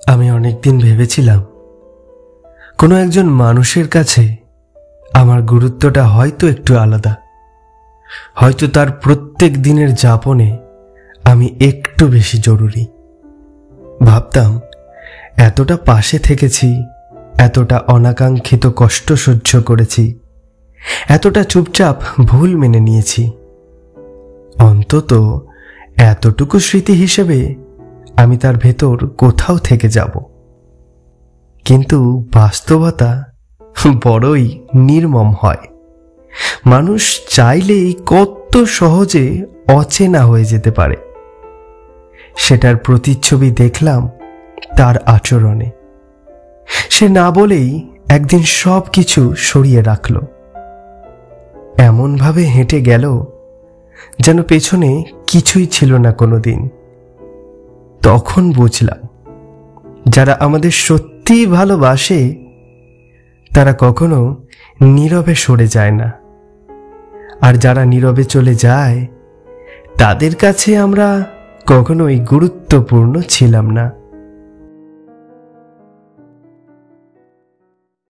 আমি অনেকদিন ভেবেছিলাম কোনো একজন মানুষের কাছে আমার গুরুত্বটা হয়তো একটু আলাদা, হয়তো তার প্রত্যেক দিনের যাপনে আমি একটু বেশি জরুরি। ভাবতাম এতটা পাশে থেকেছি, এতটা অনাকাঙ্ক্ষিত কষ্ট সহ্য করেছি, এতটা চুপচাপ ভুল মেনে নিয়েছি, অন্তত এতটুকু স্মৃতি হিসেবে আমি তার ভেতর কোথাও থেকে যাব। কিন্তু বাস্তবতা বড়ই নির্মম হয়। মানুষ চাইলেই কত সহজে অচেনা হয়ে যেতে পারে। সেটার প্রতিচ্ছবি দেখলাম তার আচরণে। সে না বলেই একদিন সব কিছু সরিয়ে রাখল, এমনভাবে হেঁটে গেল যেন পেছনে কিছুই ছিল না কোনোদিন। তখন বুঝলাম, যারা আমাদের সত্যিই ভালোবাসে তারা কখনো নীরবে সরে যায় না, আর যারা নীরবে চলে যায় তাদের কাছে আমরা কখনোই গুরুত্বপূর্ণ ছিলাম না।